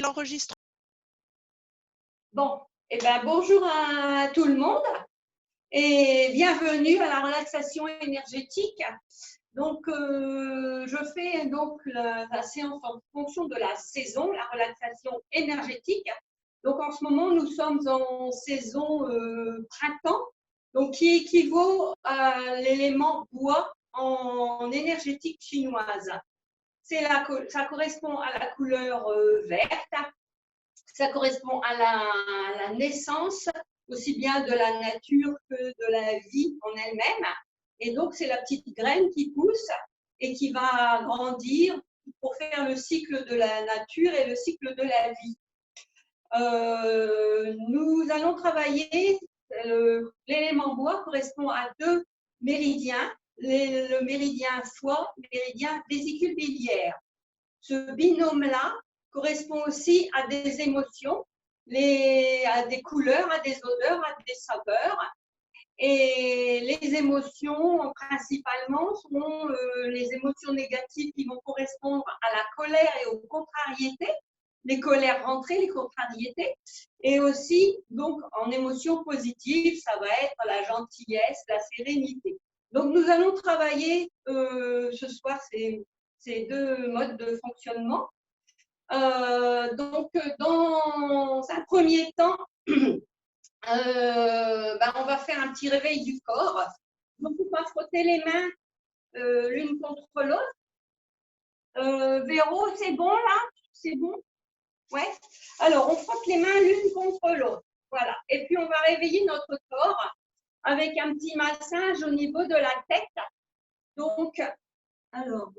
l'enregistrement. Bon, eh ben, bonjour à tout le monde et bienvenue à la relaxation énergétique. Donc, je fais donc la séance en fonction de la saison, la relaxation énergétique. Donc, en ce moment, nous sommes en saison printemps, donc qui équivaut à l'élément bois en énergétique chinoise. Ça correspond à la couleur verte. Ça correspond à la naissance, aussi bien de la nature que de la vie en elle-même. Et donc, c'est la petite graine qui pousse et qui va grandir pour faire le cycle de la nature et le cycle de la vie. Nous allons travailler, l'élément bois correspond à deux méridiens, le méridien foie, le méridien vésicule biliaire. Ce binôme-là correspond aussi à des émotions, à des couleurs, à des odeurs, à des saveurs. Et les émotions, principalement, sont les émotions négatives qui vont correspondre à la colère et aux contrariétés, les colères rentrées, les contrariétés. Et aussi, donc, en émotions positives, ça va être la gentillesse, la sérénité. Donc, nous allons travailler ce soir ces deux modes de fonctionnement. Donc, dans un premier temps, on va faire un petit réveil du corps. Donc, on va frotter les mains l'une contre l'autre. Véro, c'est bon là? C'est bon? Ouais. Alors, on frotte les mains l'une contre l'autre. Voilà. Et puis, on va réveiller notre corps avec un petit massage au niveau de la tête. Donc, alors,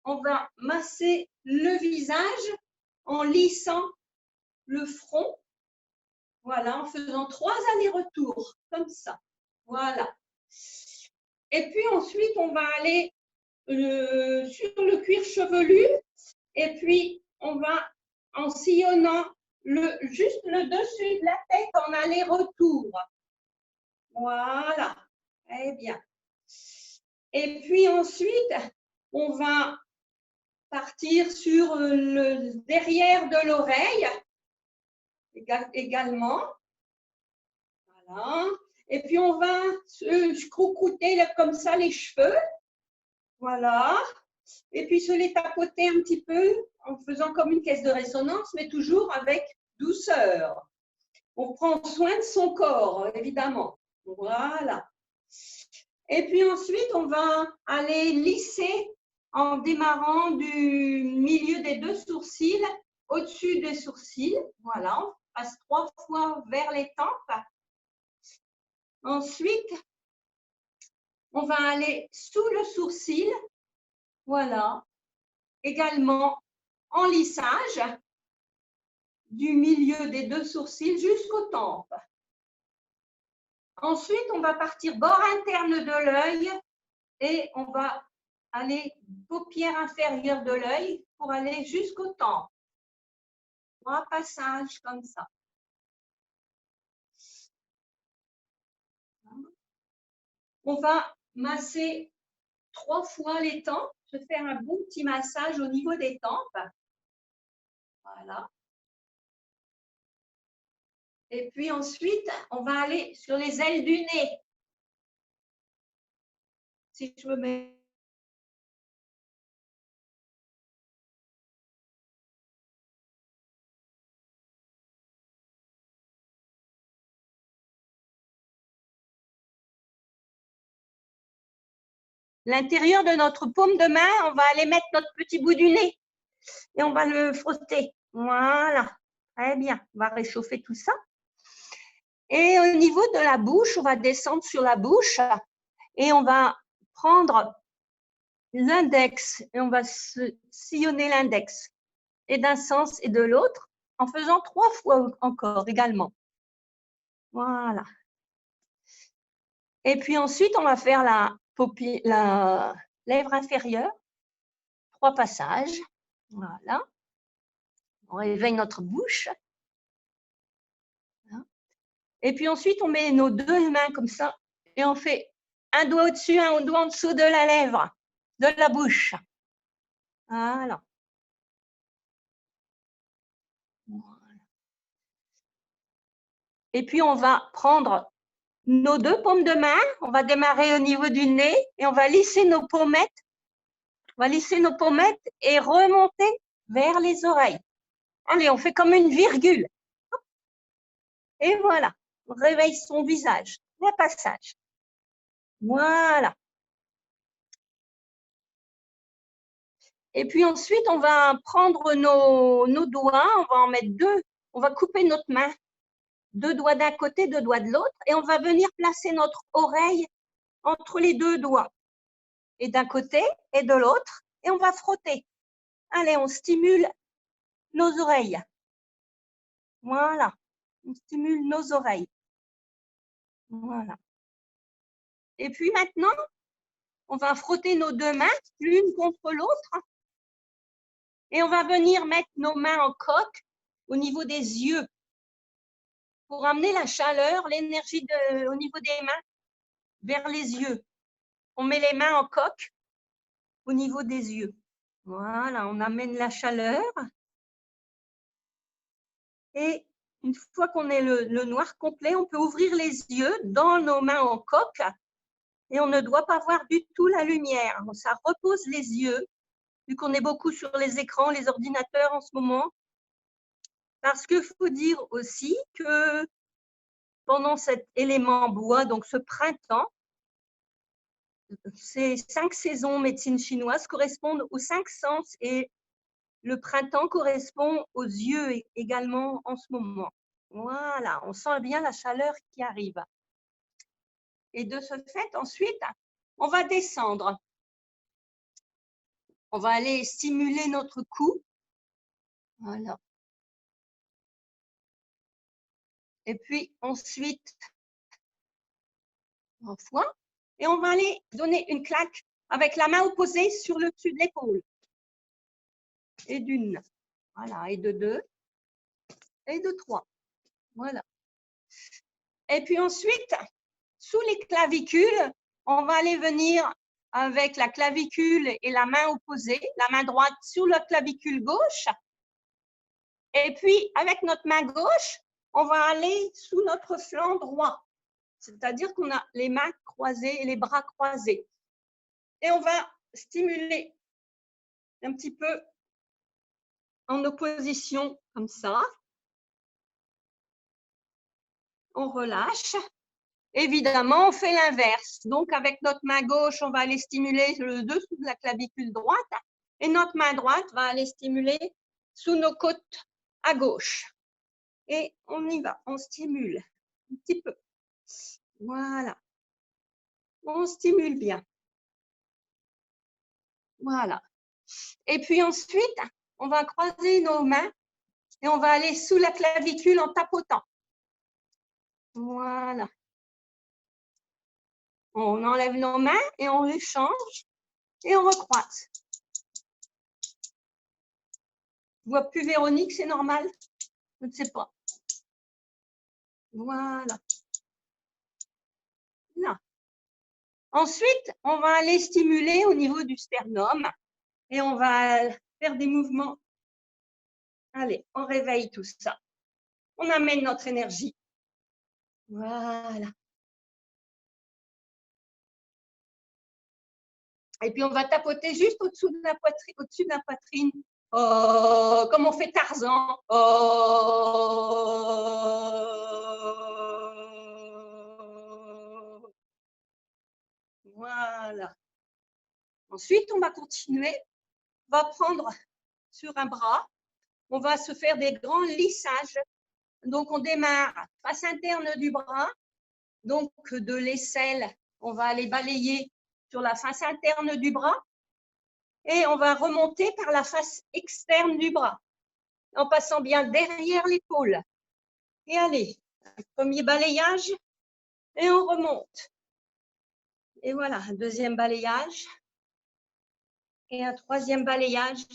on va masser le visage en lissant le front. Voilà, en faisant 3 allers-retours, comme ça. Voilà. Et puis ensuite, on va aller sur le cuir chevelu. Et puis, on va, en sillonnant juste le dessus de la tête en aller-retour. Voilà. Très bien. Et puis ensuite, on va partir sur le derrière de l'oreille également. Voilà. Et puis, on va se croûter comme ça les cheveux. Voilà. Et puis, se les tapoter un petit peu en faisant comme une caisse de résonance, mais toujours avec douceur. On prend soin de son corps, évidemment. Voilà. Et puis ensuite, on va aller lisser en démarrant du milieu des deux sourcils, au-dessus des sourcils. Voilà, on passe 3 fois vers les tempes. Ensuite, on va aller sous le sourcil. Voilà, également en lissage du milieu des deux sourcils jusqu'aux tempes. Ensuite, on va partir bord interne de l'œil et on va aller paupière inférieure de l'œil pour aller jusqu'aux tempes. 3 passages comme ça. On va masser 3 fois les tempes, se faire un bon petit massage au niveau des tempes. Voilà. Et puis ensuite, on va aller sur les ailes du nez. Si je me mets. L'intérieur de notre paume de main, on va aller mettre notre petit bout du nez et on va le frotter. Voilà, très bien. On va réchauffer tout ça. Et au niveau de la bouche, on va descendre sur la bouche et on va prendre l'index et on va sillonner l'index et d'un sens et de l'autre en faisant 3 fois encore également. Voilà. Et puis ensuite, on va faire la lèvre inférieure. 3 passages. Voilà. On réveille notre bouche. Et puis ensuite, on met nos 2 mains comme ça et on fait un doigt au-dessus, un doigt en dessous de la lèvre, de la bouche. Voilà. Voilà. Et puis, on va prendre nos 2 paumes de main. On va démarrer au niveau du nez et on va lisser nos pommettes. On va lisser nos pommettes et remonter vers les oreilles. Allez, on fait comme une virgule. Et voilà, on réveille son visage. Le passage. Voilà. Et puis ensuite, on va prendre nos doigts, on va en mettre 2. On va couper notre main. 2 doigts d'un côté, 2 doigts de l'autre. Et on va venir placer notre oreille entre les 2 doigts. Et d'un côté et de l'autre. Et on va frotter. Allez, on stimule nos oreilles. Voilà. On stimule nos oreilles. Voilà. Et puis maintenant, on va frotter nos 2 mains, l'une contre l'autre. Et on va venir mettre nos mains en coque au niveau des yeux pour amener la chaleur, l'énergie au niveau des mains vers les yeux. On met les mains en coque au niveau des yeux. Voilà, on amène la chaleur. Et une fois qu'on est le noir complet, on peut ouvrir les yeux dans nos mains en coque et on ne doit pas voir du tout la lumière. Ça repose les yeux, vu qu'on est beaucoup sur les écrans, les ordinateurs en ce moment. Parce qu'il faut dire aussi que pendant cet élément bois, donc ce printemps, ces 5 saisons médecine chinoise correspondent aux 5 sens et le printemps correspond aux yeux également en ce moment. Voilà, on sent bien la chaleur qui arrive. Et de ce fait, ensuite, on va descendre. On va aller stimuler notre cou. Voilà. Et puis ensuite, en fois, et on va aller donner une claque avec la main opposée sur le dessus de l'épaule. Et d'une, voilà, et de 2, et de 3. Voilà. Et puis ensuite, sous les clavicules, on va aller venir avec la clavicule et la main opposée, la main droite sur la clavicule gauche. Et puis, avec notre main gauche, on va aller sous notre flanc droit. C'est-à-dire qu'on a les mains croisées et les bras croisés. Et on va stimuler un petit peu en opposition comme ça. On relâche. Évidemment, on fait l'inverse. Donc, avec notre main gauche, on va aller stimuler le dessous de la clavicule droite et notre main droite va aller stimuler sous nos côtes à gauche. Et on y va, on stimule un petit peu. Voilà. On stimule bien. Voilà. Et puis ensuite, on va croiser nos mains et on va aller sous la clavicule en tapotant. Voilà. On enlève nos mains et on les change et on recroise. Je vois plus Véronique, c'est normal? Je ne sais pas. Voilà. Là. Ensuite, on va aller stimuler au niveau du sternum et on va faire des mouvements. Allez, on réveille tout ça. On amène notre énergie. Voilà. Et puis, on va tapoter juste au-dessous de la poitrine, au-dessus de la poitrine. Oh, comme on fait Tarzan. Oh. Voilà. Ensuite, on va continuer. On va prendre sur un bras. On va se faire des grands lissages. Donc, on démarre face interne du bras. Donc, de l'aisselle, on va aller balayer sur la face interne du bras. Et on va remonter par la face externe du bras, en passant bien derrière l'épaule. Et allez, premier balayage, et on remonte. Et voilà, un deuxième balayage. Et un troisième balayage.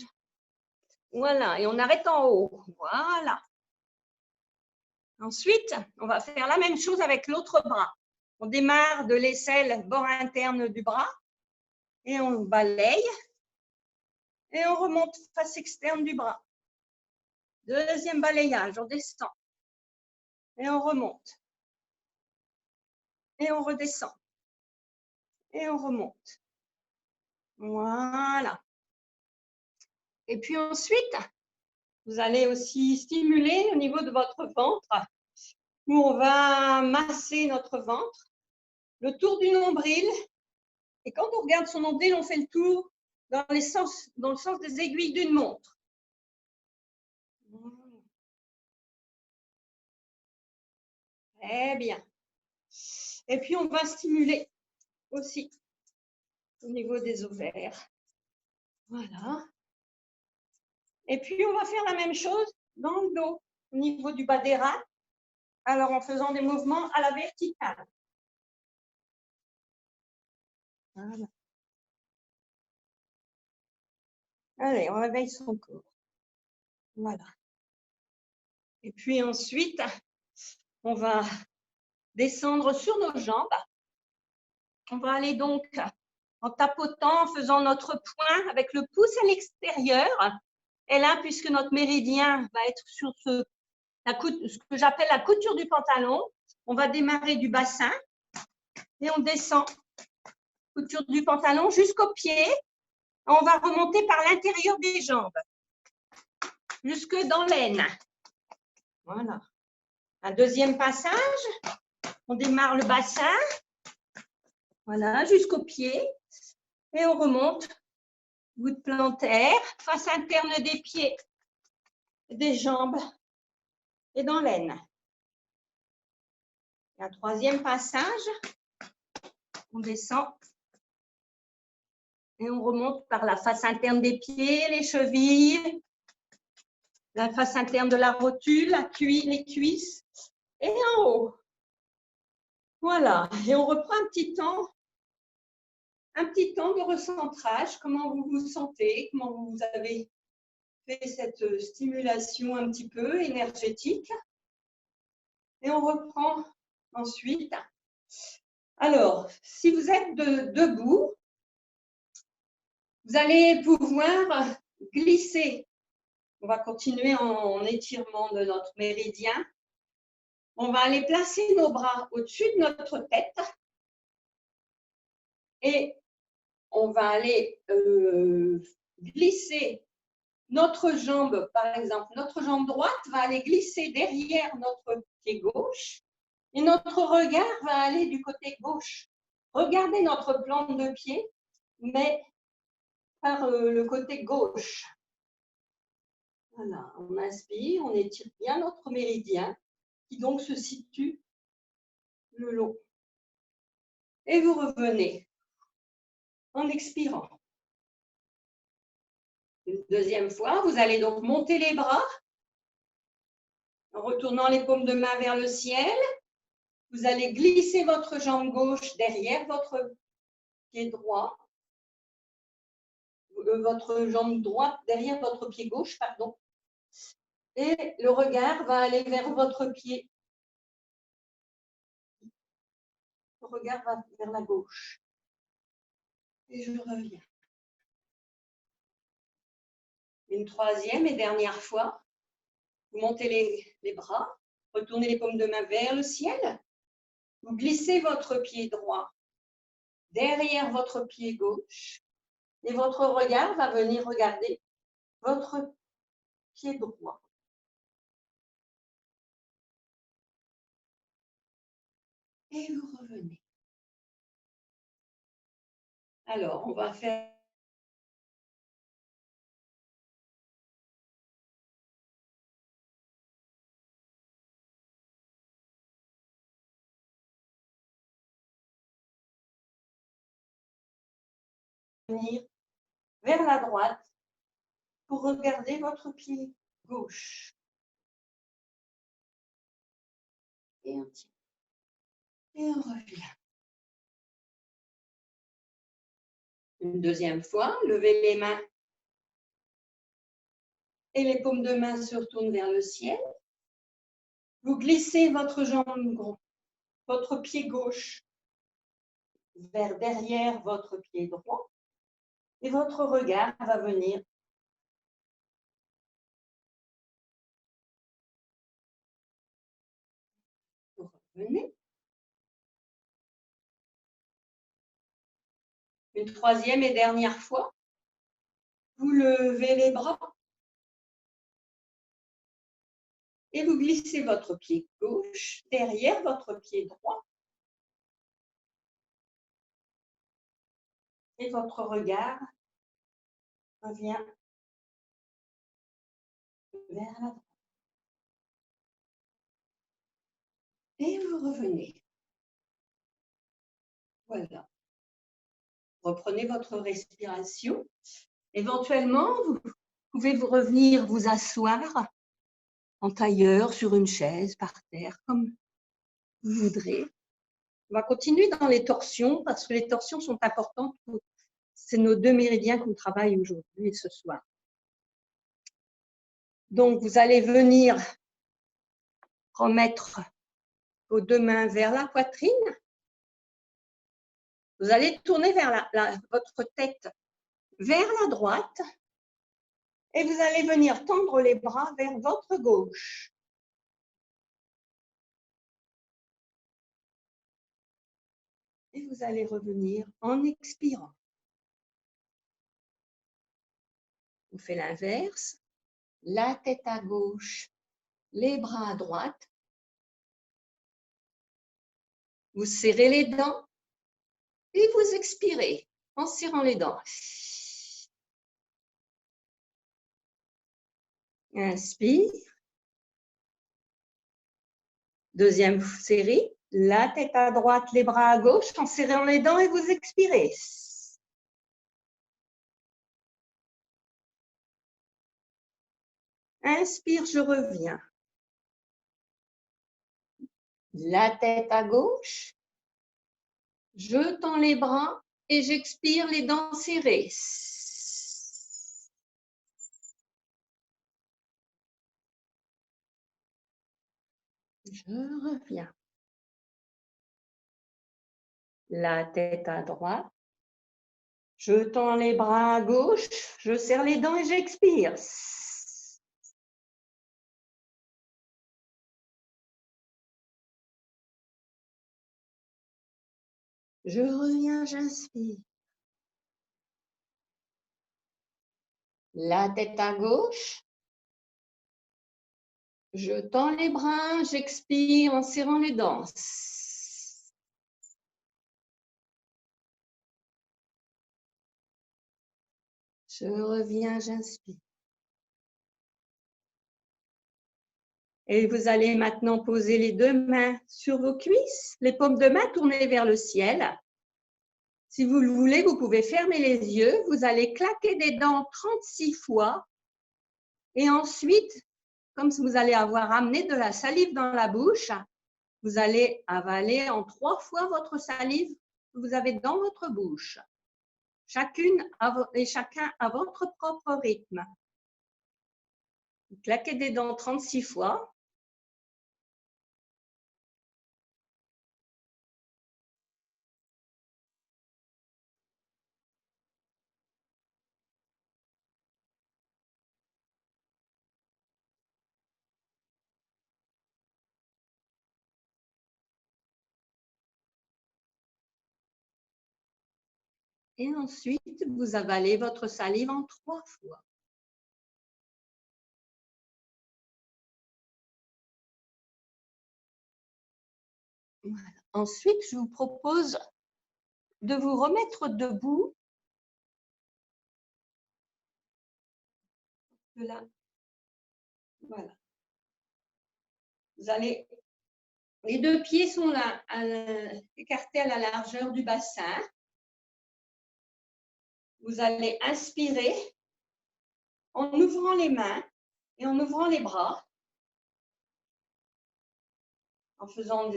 Voilà, et on arrête en haut. Voilà. Ensuite, on va faire la même chose avec l'autre bras. On démarre de l'aisselle, bord interne du bras, et on balaye. Et on remonte face externe du bras. Deuxième balayage, on descend. Et on remonte. Et on redescend. Et on remonte. Voilà. Et puis ensuite, vous allez aussi stimuler au niveau de votre ventre, où on va masser notre ventre, le tour du nombril. Et quand on regarde son nombril, on fait le tour dans le sens des aiguilles d'une montre. Très bien. Et puis, on va stimuler aussi au niveau des ovaires. Voilà. Et puis, on va faire la même chose dans le dos, au niveau du bas des reins. Alors, en faisant des mouvements à la verticale. Voilà. Allez, on réveille son corps. Voilà. Et puis ensuite, on va descendre sur nos jambes. On va aller donc en tapotant, en faisant notre poing avec le pouce à l'extérieur. Et là, puisque notre méridien va être sur ce que j'appelle la couture du pantalon, on va démarrer du bassin et on descend couture du pantalon jusqu'au pied. On va remonter par l'intérieur des jambes jusque dans l'aine. Voilà. Un deuxième passage, on démarre le bassin, voilà, jusqu'au pied et on remonte, goutte plantaire, face interne des pieds, des jambes et dans l'aine. Un troisième passage, on descend et on remonte par la face interne des pieds, les chevilles, la face interne de la rotule, les cuisses et en haut. Voilà, et on reprend un petit temps de recentrage, comment vous vous sentez, comment vous avez fait cette stimulation un petit peu énergétique. Et on reprend ensuite. Alors, si vous êtes debout, vous allez pouvoir glisser. On va continuer en étirement de notre méridien. On va aller placer nos bras au-dessus de notre tête et on va aller glisser notre jambe, par exemple, notre jambe droite va aller glisser derrière notre pied gauche et notre regard va aller du côté gauche. Regardez notre plante de pied, mais par le côté gauche. Voilà, on inspire, on étire bien notre méridien qui donc se situe le long. Et vous revenez en expirant. Une deuxième fois, vous allez donc monter les bras en retournant les paumes de main vers le ciel. Vous allez glisser votre jambe gauche derrière votre pied droit, votre jambe droite derrière votre pied gauche, pardon. Et le regard va aller vers votre pied. Le regard va vers la gauche. Et je reviens. Une troisième et dernière fois. Vous montez les bras, retournez les paumes de main vers le ciel. Vous glissez votre pied droit derrière votre pied gauche et votre regard va venir regarder votre pied droit. Et vous revenez. Alors, on va faire vers la droite pour regarder votre pied gauche. Et on tire. Et on revient. Une deuxième fois, levez les mains et les paumes de main se retournent vers le ciel. Vous glissez votre jambe, votre pied gauche vers derrière votre pied droit et votre regard va venir Venez. Une troisième et dernière fois. Vous levez les bras. Et vous glissez votre pied gauche derrière votre pied droit. Et votre regard revient vers la droite. Et vous revenez. Voilà. Reprenez votre respiration. Éventuellement, vous pouvez vous revenir vous asseoir en tailleur, sur une chaise, par terre, comme vous voudrez. On va continuer dans les torsions parce que les torsions sont importantes. C'est nos deux méridiens qu'on travaille aujourd'hui et ce soir. Donc, vous allez venir remettre vos deux mains vers la poitrine. Vous allez tourner vers votre tête vers la droite et vous allez venir tendre les bras vers votre gauche. Et vous allez revenir en expirant. On fait l'inverse. La tête à gauche, les bras à droite. Vous serrez les dents et vous expirez en serrant les dents. Inspire. Deuxième série. La tête à droite, les bras à gauche en serrant les dents et vous expirez. Inspire, je reviens. La tête à gauche. Je tends les bras et j'expire les dents serrées. Je reviens. La tête à droite. Je tends les bras à gauche. Je serre les dents et j'expire. Je reviens, j'inspire. La tête à gauche. Je tends les bras, j'expire en serrant les dents. Je reviens, j'inspire. Et vous allez maintenant poser les deux mains sur vos cuisses, les paumes de main tournées vers le ciel. Si vous le voulez, vous pouvez fermer les yeux. Vous allez claquer des dents 36 fois. Et ensuite, comme vous allez avoir amené de la salive dans la bouche, vous allez avaler en 3 fois votre salive que vous avez dans votre bouche. Chacune et chacun à votre propre rythme. Vous claquez des dents 36 fois. Et ensuite, vous avalez votre salive en 3 fois. Voilà. Ensuite, je vous propose de vous remettre debout. Là. Voilà. Vous allez, les deux pieds sont là, écartés à la largeur du bassin. Vous allez inspirer en ouvrant les mains et en ouvrant les bras, en faisant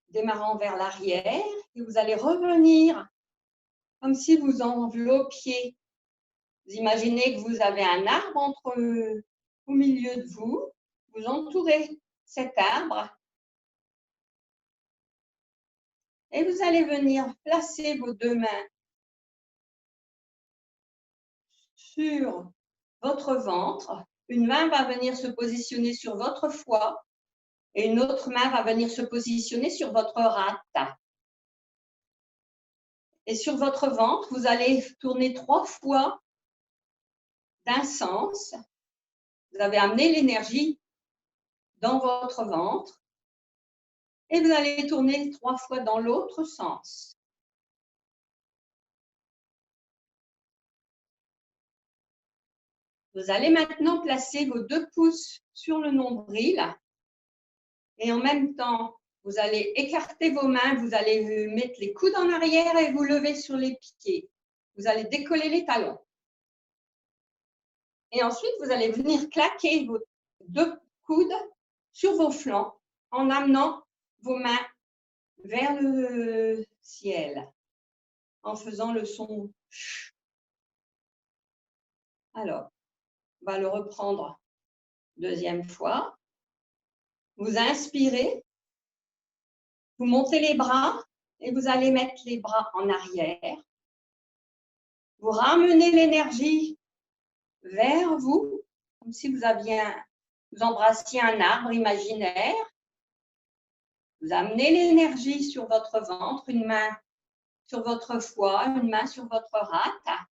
démarrant vers l'arrière. Et vous allez revenir comme si vous enveloppiez. Vous imaginez que vous avez un arbre au milieu de vous. Vous entourez cet arbre. Et vous allez venir placer vos deux mains sur votre ventre. Une main va venir se positionner sur votre foie Et une autre main va venir se positionner sur votre rate. Et sur votre ventre, vous allez tourner 3 fois d'un sens. Vous avez amené l'énergie dans votre ventre. Et vous allez tourner 3 fois dans l'autre sens. Vous allez maintenant placer vos 2 pouces sur le nombril. Et en même temps, vous allez écarter vos mains, vous allez mettre les coudes en arrière et vous lever sur les pieds. Vous allez décoller les talons. Et ensuite, vous allez venir claquer vos 2 coudes sur vos flancs en amenant vos mains vers le ciel, en faisant le son. Alors, on va le reprendre 2e fois. Vous inspirez, vous montez les bras et vous allez mettre les bras en arrière. Vous ramenez l'énergie vers vous, comme si vous embrassiez un arbre imaginaire. Vous amenez l'énergie sur votre ventre, une main sur votre foie, une main sur votre rate.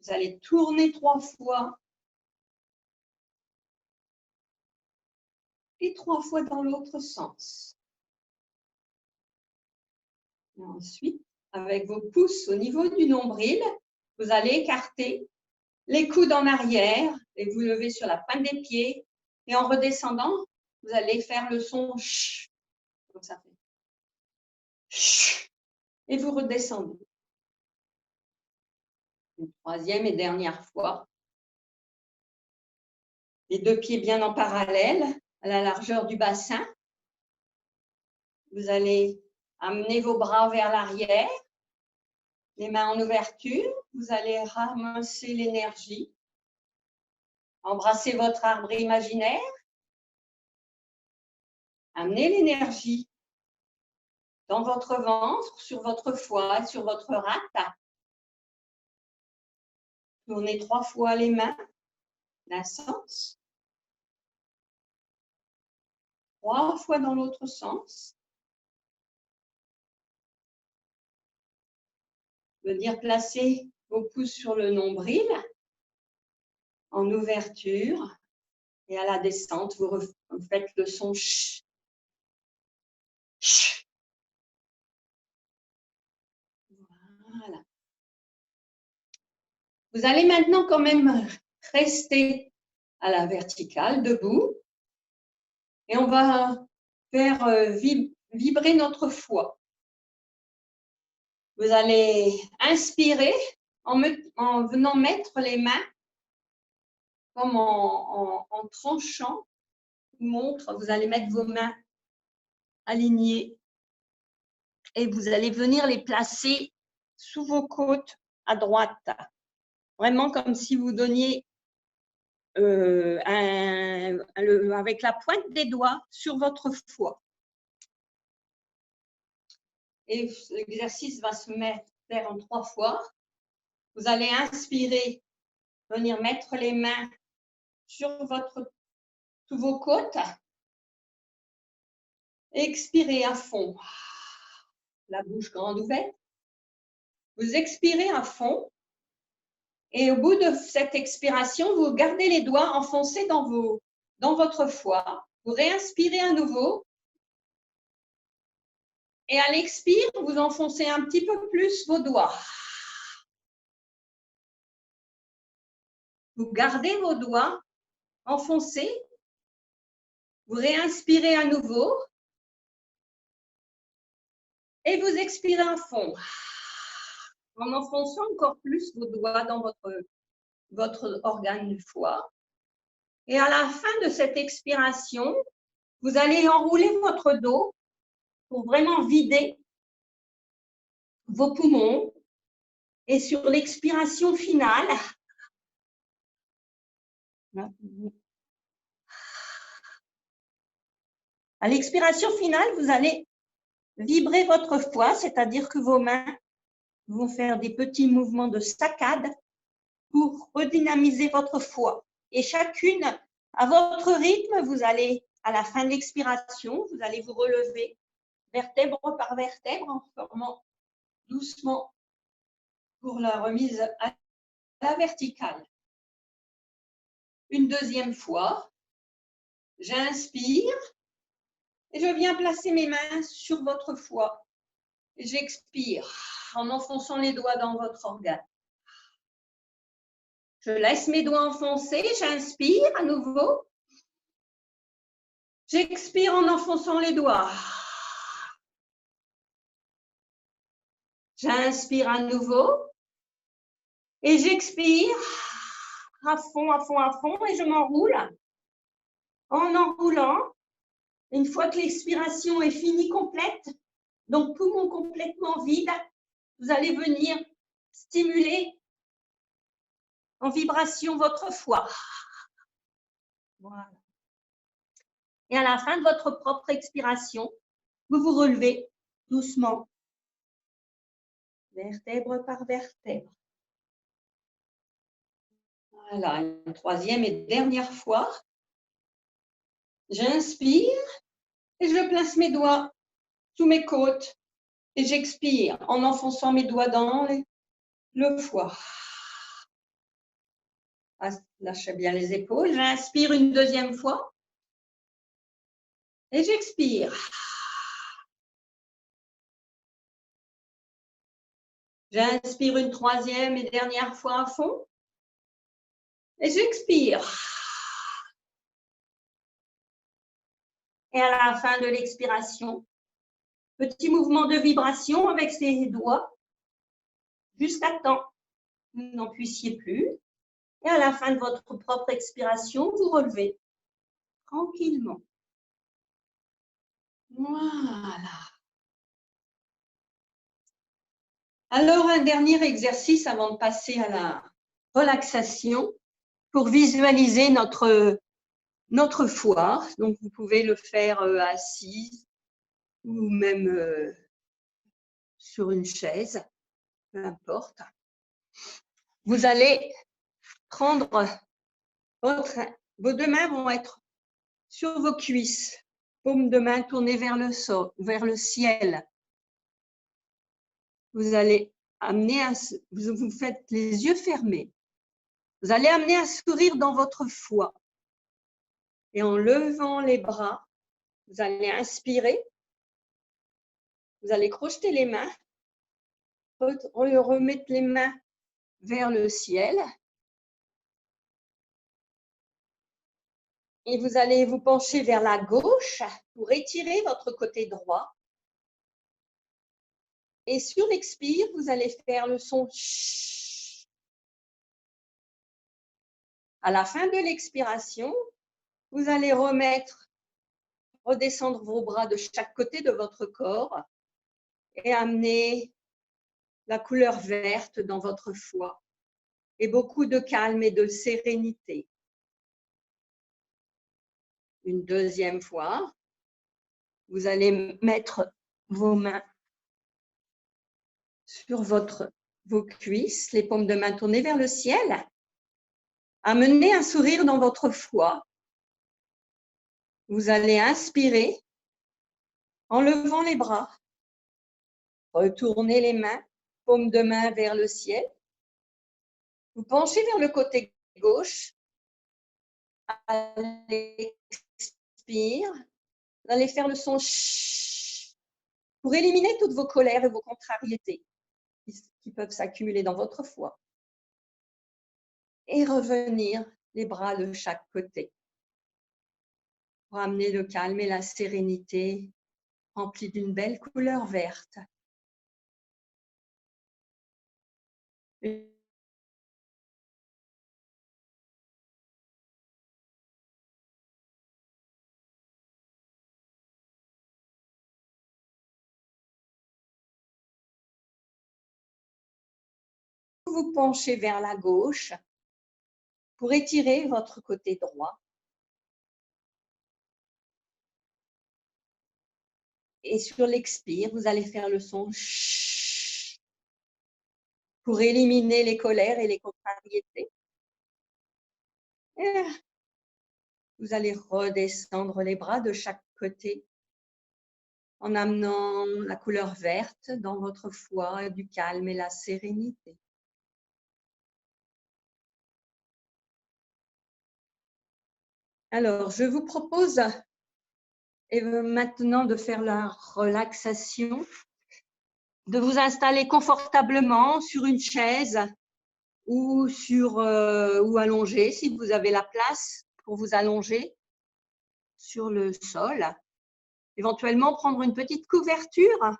Vous allez tourner 3 fois et 3 fois dans l'autre sens. Et ensuite, avec vos pouces au niveau du nombril, vous allez écarter les coudes en arrière et vous levez sur la pointe des pieds. Et en redescendant, vous allez faire le son ch, comme ça fait. Ch, et vous redescendez. Une 3e et dernière fois. Les 2 pieds bien en parallèle, à la largeur du bassin. Vous allez amener vos bras vers l'arrière, les mains en ouverture. Vous allez ramasser l'énergie. Embrassez votre arbre imaginaire. Amenez l'énergie dans votre ventre, sur votre foie, sur votre rate. Tournez 3 fois les mains d'un sens. 3 fois dans l'autre sens. Venir placer vos pouces sur le nombril en ouverture. Et à la descente, vous faites le son ch. Ch. Voilà. Vous allez maintenant quand même rester à la verticale, debout. Et on va faire vibrer notre foie. Vous allez inspirer en venant mettre les mains comme en tranchant montre. Vous allez mettre vos mains alignées et vous allez venir les placer sous vos côtes à droite. Vraiment comme si vous donniez avec la pointe des doigts sur votre foie. Et l'exercice va se faire en 3 fois. Vous allez inspirer, venir mettre les mains sur sous vos côtes. Expirez à fond. La bouche grande ouverte. Vous expirez à fond. Et au bout de cette expiration, vous gardez les doigts enfoncés dans votre foie. Vous réinspirez à nouveau. Et à l'expire, vous enfoncez un petit peu plus vos doigts. Vous gardez vos doigts enfoncés. Vous réinspirez à nouveau. Et vous expirez à fond. En enfonçant encore plus vos doigts dans votre organe du foie. Et à la fin de cette expiration, vous allez enrouler votre dos pour vraiment vider vos poumons. Et sur l'expiration finale, à l'expiration finale, vous allez vibrer votre foie, c'est-à-dire que vos mains vont faire des petits mouvements de saccade pour redynamiser votre foie. Et chacune À votre rythme, vous allez, à la fin de l'expiration, vous allez vous relever vertèbre par vertèbre en formant doucement pour la remise à la verticale. Une deuxième fois, j'inspire et je viens placer mes mains sur votre foie. J'expire en enfonçant les doigts dans votre organe. Je laisse mes doigts enfoncés, j'inspire à nouveau. J'expire en enfonçant les doigts. J'inspire à nouveau et j'expire à fond, à fond, à fond et je m'enroule. En enroulant, une fois que l'expiration est finie complète, donc poumon complètement vide, vous allez venir stimuler en vibration votre foie. Voilà. Et à la fin de votre propre expiration, vous vous relevez doucement, vertèbre par vertèbre. Voilà, une troisième et dernière fois. J'inspire et je place mes doigts sous mes côtes et j'expire en enfonçant mes doigts dans le foie. Lâchez bien les épaules. J'inspire une deuxième fois et j'expire. J'inspire une troisième et dernière fois à fond et j'expire. Et à la fin de l'expiration, petit mouvement de vibration avec ses doigts jusqu'à temps que vous n'en puissiez plus. Et à la fin de votre propre expiration, vous relevez tranquillement. Voilà. Alors, un dernier exercice avant de passer à la relaxation pour visualiser notre foie. Donc, vous pouvez le faire assise ou même sur une chaise, peu importe. Vous allez prendre vos deux mains vont être sur vos cuisses, paume de main tournée vers le ciel. Vous allez amener vous faites les yeux fermés. Vous allez amener un sourire dans votre foie. Et en levant les bras, vous allez inspirer. Vous allez crocheter les mains, remettre les mains vers le ciel. Et vous allez vous pencher vers la gauche pour étirer votre côté droit. Et sur l'expire, vous allez faire le son ch. À la fin de l'expiration, vous allez redescendre vos bras de chaque côté de votre corps et amener la couleur verte dans votre foie et beaucoup de calme et de sérénité. Une deuxième fois, vous allez mettre vos mains sur vos cuisses, les paumes de main tournées vers le ciel. Amenez un sourire dans votre foie. Vous allez inspirer en levant les bras. Retournez les mains, paumes de main vers le ciel. Vous penchez vers le côté gauche. À l'expire, vous allez faire le son ch pour éliminer toutes vos colères et vos contrariétés qui peuvent s'accumuler dans votre foie. Et revenir les bras de chaque côté pour amener le calme et la sérénité remplis d'une belle couleur verte. Vous penchez vers la gauche pour étirer votre côté droit. Et sur l'expire, vous allez faire le son ch pour éliminer les colères et les contrariétés. Vous allez redescendre les bras de chaque côté en amenant la couleur verte dans votre foie, du calme et la sérénité. Alors, je vous propose maintenant de faire la relaxation, de vous installer confortablement sur une chaise ou allongé si vous avez la place pour vous allonger sur le sol. Éventuellement, prendre une petite couverture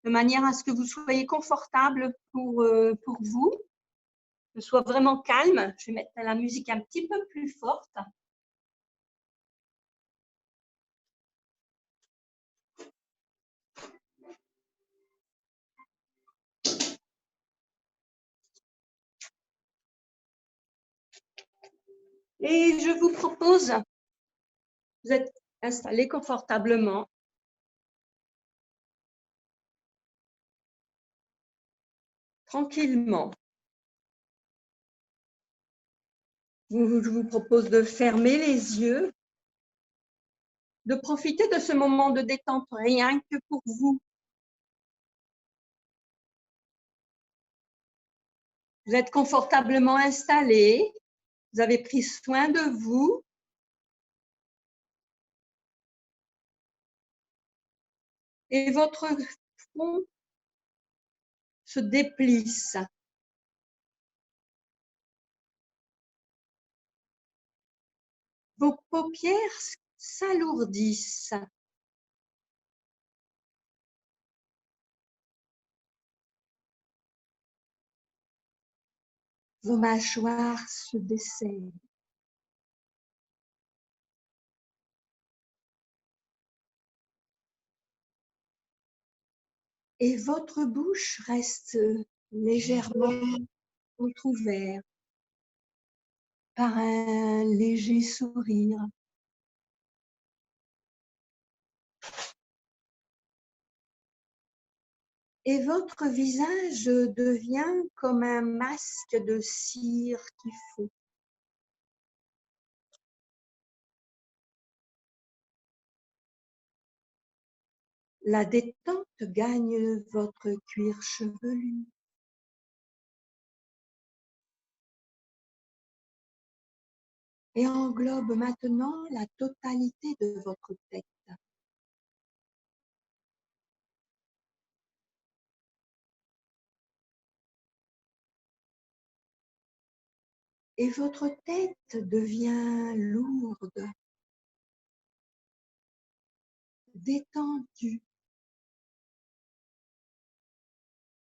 de manière à ce que vous soyez confortable pour vous, que ce soit vraiment calme. Je vais mettre la musique un petit peu plus forte. Et je vous propose, vous êtes installé confortablement. Tranquillement. Je vous propose de fermer les yeux, de profiter de ce moment de détente rien que pour vous. Vous êtes confortablement installé, vous avez pris soin de vous. Et votre front se déplisse. Vos paupières s'alourdissent. Vos mâchoires se desserrent. Et votre bouche reste légèrement entrouverte par un léger sourire. Et votre visage devient comme un masque de cire qui fond. La détente gagne votre cuir chevelu. Et englobe maintenant la totalité de votre tête. Et votre tête devient lourde, détendue,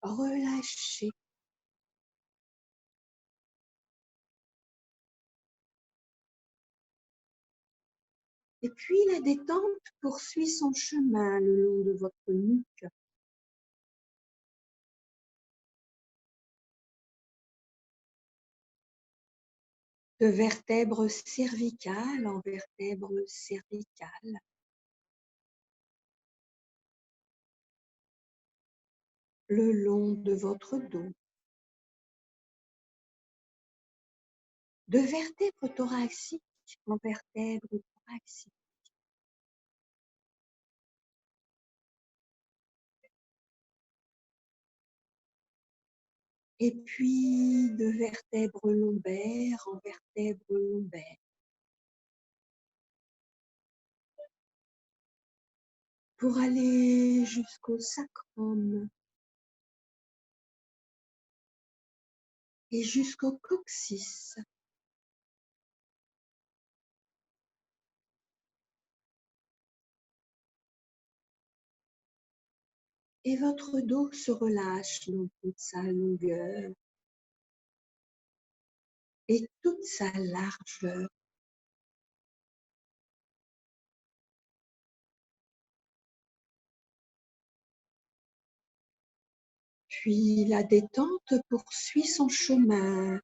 relâchée. Et puis la détente poursuit son chemin le long de votre nuque. De vertèbre cervicale en vertèbre cervicale. Le long de votre dos. De vertèbre thoracique en vertèbre thoracique. Et puis de vertèbre lombaire en vertèbre lombaire. Pour aller jusqu'au sacrum et jusqu'au coccyx. Et votre dos se relâche dans toute sa longueur et toute sa largeur. Puis la détente poursuit son chemin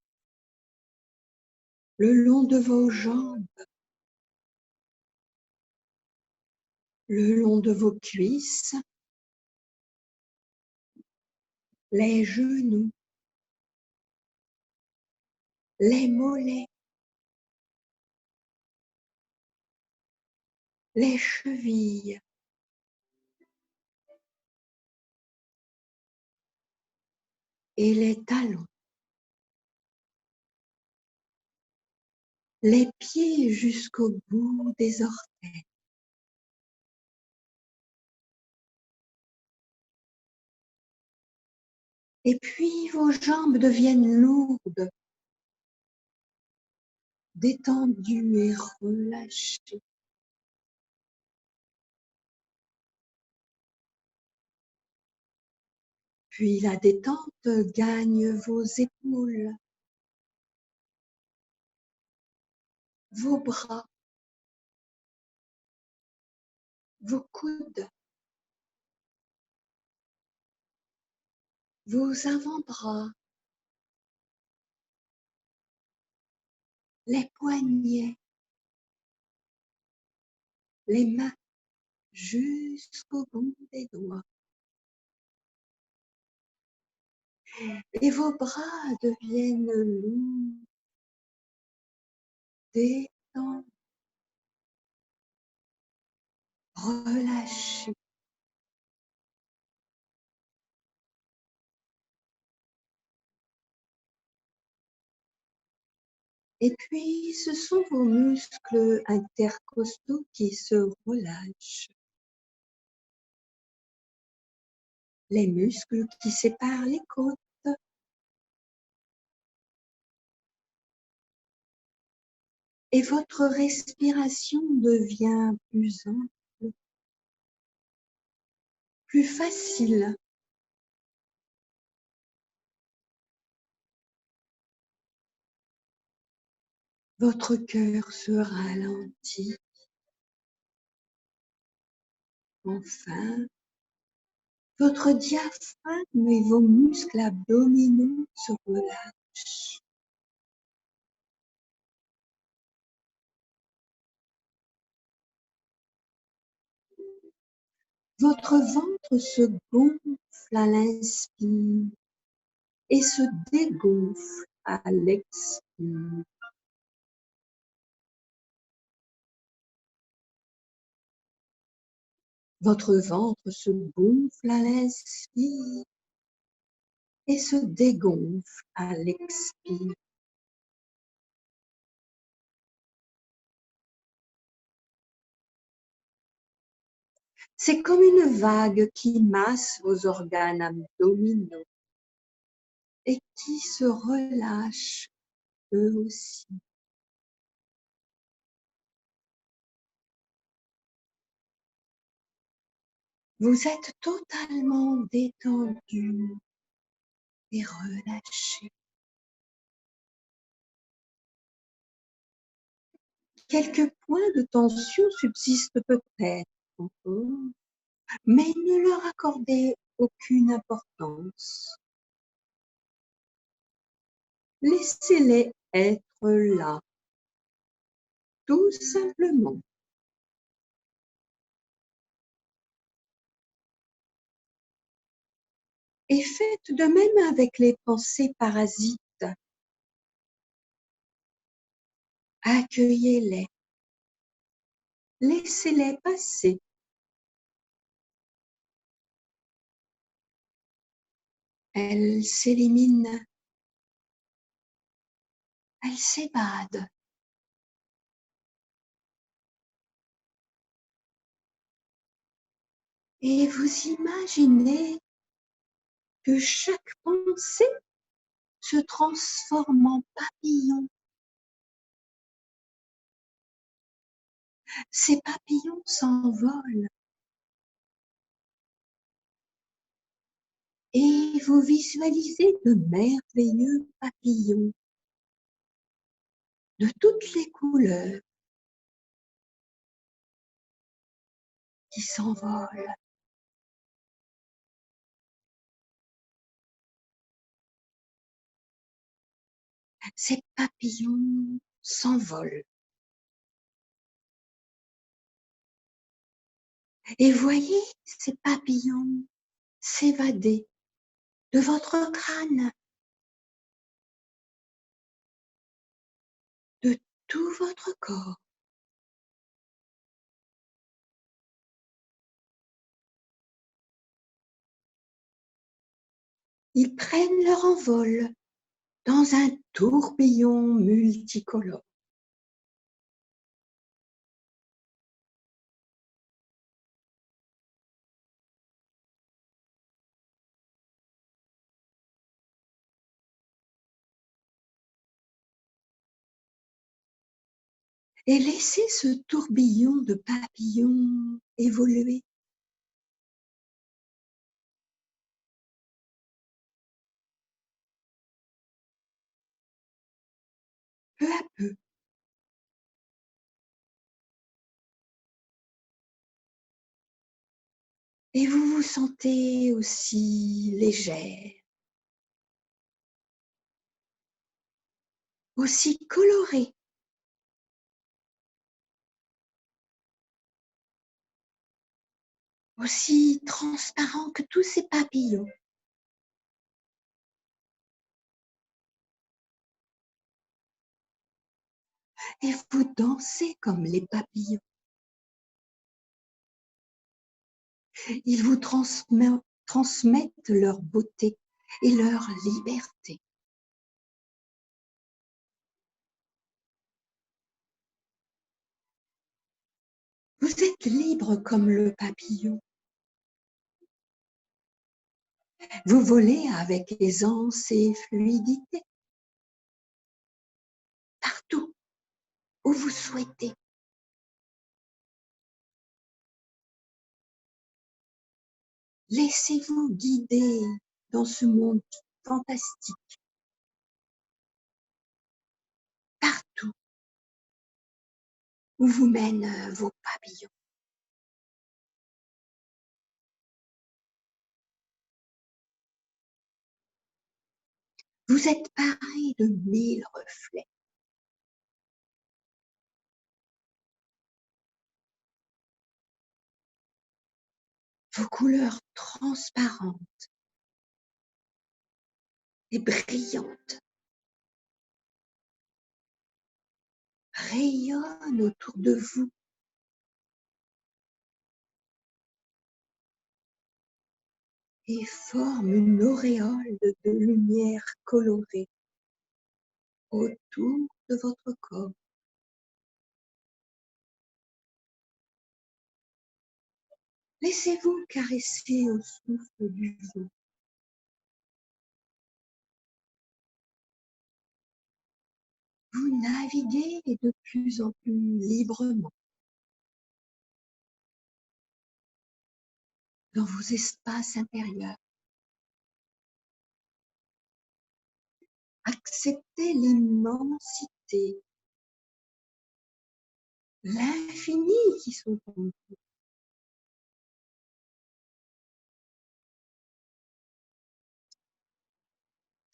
le long de vos jambes, le long de vos cuisses, les genoux, les mollets, les chevilles, et les talons, les pieds jusqu'au bout des orteils. Et puis vos jambes deviennent lourdes, détendues et relâchées. Puis la détente gagne vos épaules, vos bras, vos coudes, vos avant-bras, les poignets, les mains jusqu'au bout des doigts. Et vos bras deviennent lourds, détendus, relâchés. Et puis, ce sont vos muscles intercostaux qui se relâchent. Les muscles qui séparent les côtes. Et votre respiration devient plus ample, plus facile. Votre cœur se ralentit. Enfin, votre diaphragme et vos muscles abdominaux se relâchent. Votre ventre se gonfle à l'inspire et se dégonfle à l'expire. Votre ventre se gonfle à l'inspire et se dégonfle à l'expire. C'est comme une vague qui masse vos organes abdominaux et qui se relâche eux aussi. Vous êtes totalement détendu et relâché. Quelques points de tension subsistent peut-être encore, mais ne leur accordez aucune importance. Laissez-les être là, tout simplement. Et faites de même avec les pensées parasites. Accueillez-les. Laissez-les passer. Elles s'éliminent. Elles s'évadent. Et vous imaginez que chaque pensée se transforme en papillon. Ces papillons s'envolent et vous visualisez de merveilleux papillons de toutes les couleurs qui s'envolent. Ces papillons s'envolent. Et voyez ces papillons s'évader de votre crâne, de tout votre corps. Ils prennent leur envol dans un tourbillon multicolore. Et laissez ce tourbillon de papillons évoluer. Peu à peu. Et vous vous sentez aussi légère, aussi colorée, aussi transparent que tous ces papillons. Et vous dansez comme les papillons. Ils vous transmettent leur beauté et leur liberté. Vous êtes libre comme le papillon. Vous volez avec aisance et fluidité, partout où vous souhaitez. Laissez-vous guider dans ce monde fantastique, partout où vous mènent vos papillons. Vous êtes paré de 1000 reflets. Vos couleurs transparentes et brillantes rayonnent autour de vous. Et forment une auréole de lumière colorée autour de votre corps. Laissez-vous caresser au souffle du vent. Vous naviguez de plus en plus librement dans vos espaces intérieurs. Acceptez l'immensité, l'infini qui sont en vous.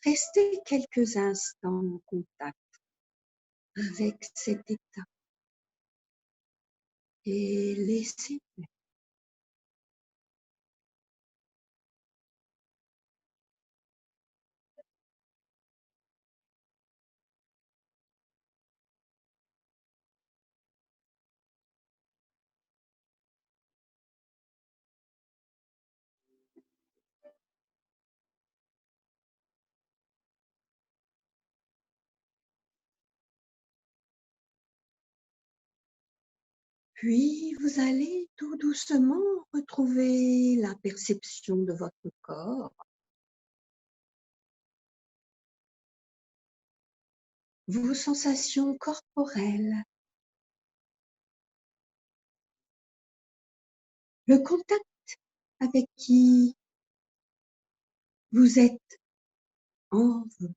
Restez quelques instants en contact avec cet état et laissez faire. Puis vous allez tout doucement retrouver la perception de votre corps, vos sensations corporelles, le contact avec qui vous êtes en vous,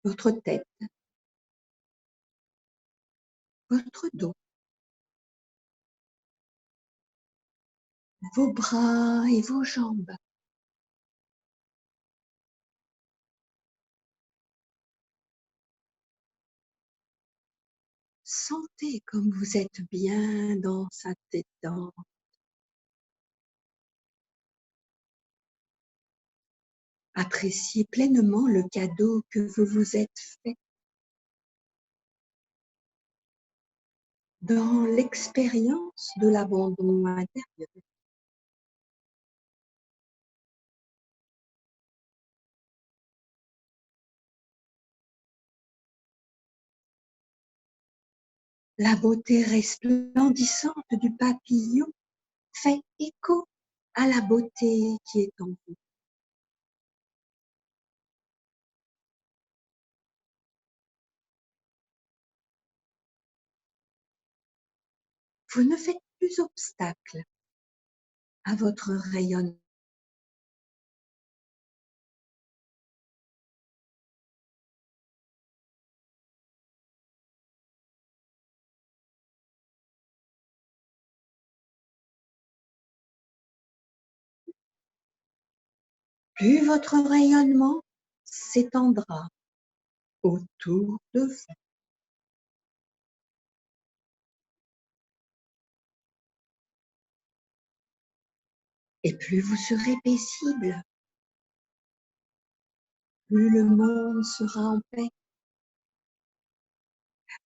votre tête, votre dos, vos bras et vos jambes. Sentez comme vous êtes bien dans sa détente. Appréciez pleinement le cadeau que vous vous êtes fait dans l'expérience de l'abandon intérieur. La beauté resplendissante du papillon fait écho à la beauté qui est en vous. Vous ne faites plus obstacle à votre rayonnement. Plus votre rayonnement s'étendra autour de vous. Et plus vous serez paisible, plus le monde sera en paix,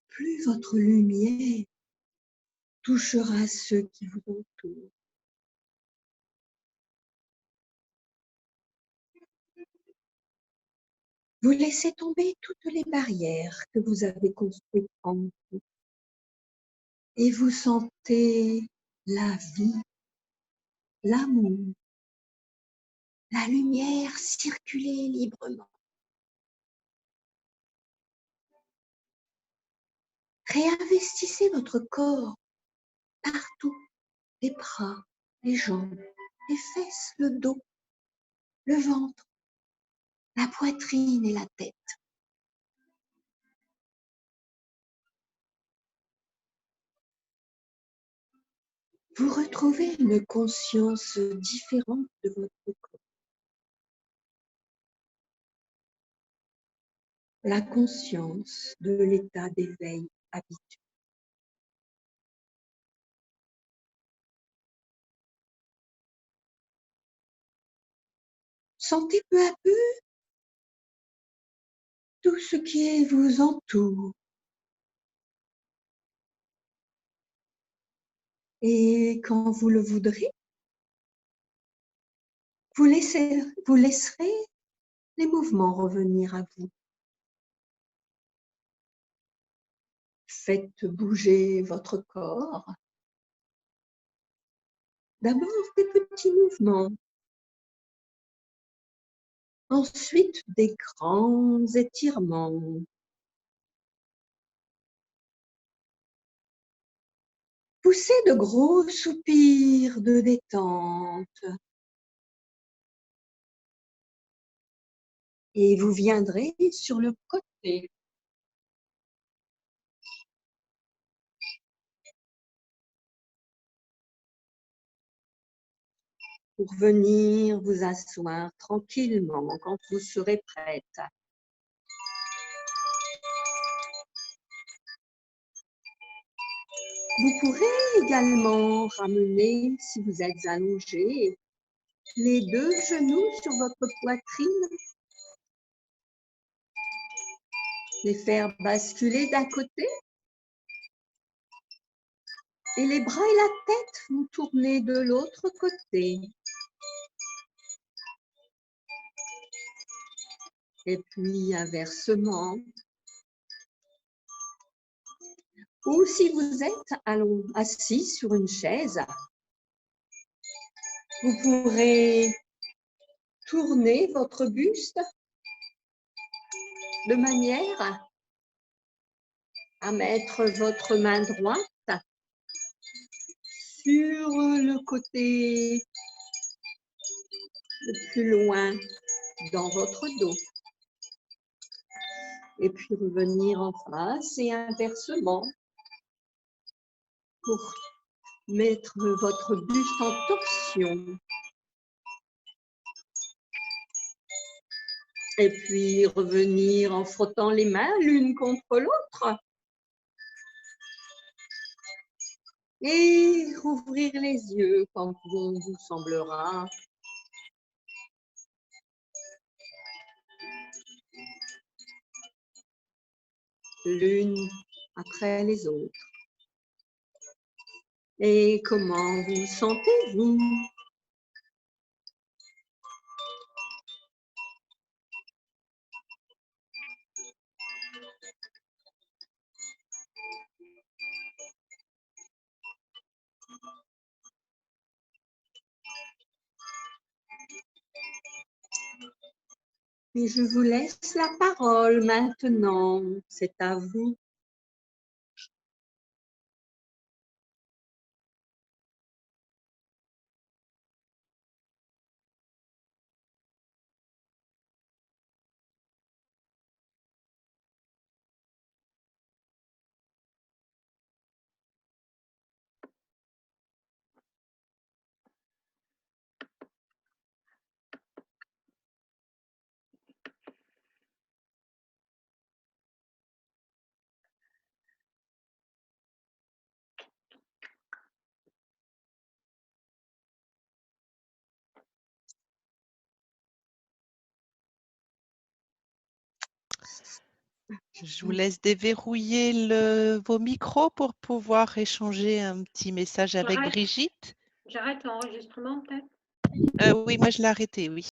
plus votre lumière touchera ceux qui vous entourent. Vous laissez tomber toutes les barrières que vous avez construites en vous et vous sentez la vie, l'amour, la lumière circuler librement. Réinvestissez votre corps partout, les bras, les jambes, les fesses, le dos, le ventre, la poitrine et la tête. Vous retrouvez une conscience différente de votre corps. La conscience de l'état d'éveil habituel. Sentez peu à peu tout ce qui vous entoure. Et quand vous le voudrez, vous laisserez les mouvements revenir à vous. Faites bouger votre corps. D'abord des petits mouvements. Ensuite des grands étirements. Poussez de gros soupirs de détente. Et vous viendrez sur le côté. Pour venir vous asseoir tranquillement quand vous serez prête. Vous pourrez également ramener, si vous êtes allongé, les deux genoux sur votre poitrine, les faire basculer d'un côté et les bras et la tête vous tourner de l'autre côté. Et puis inversement. Ou si vous êtes assis sur une chaise, vous pourrez tourner votre buste de manière à mettre votre main droite sur le côté le plus loin dans votre dos. Et puis revenir en face et inversement pour mettre votre buste en torsion. Et puis revenir en frottant les mains l'une contre l'autre. Et rouvrir les yeux quand bon vous semblera. L'une après les autres. Et comment vous sentez-vous? Mais je vous laisse la parole maintenant. C'est à vous. Je vous laisse déverrouiller vos micros pour pouvoir échanger un petit message avec Brigitte. J'arrête l'enregistrement peut-être? Oui, moi je l'ai arrêté, oui.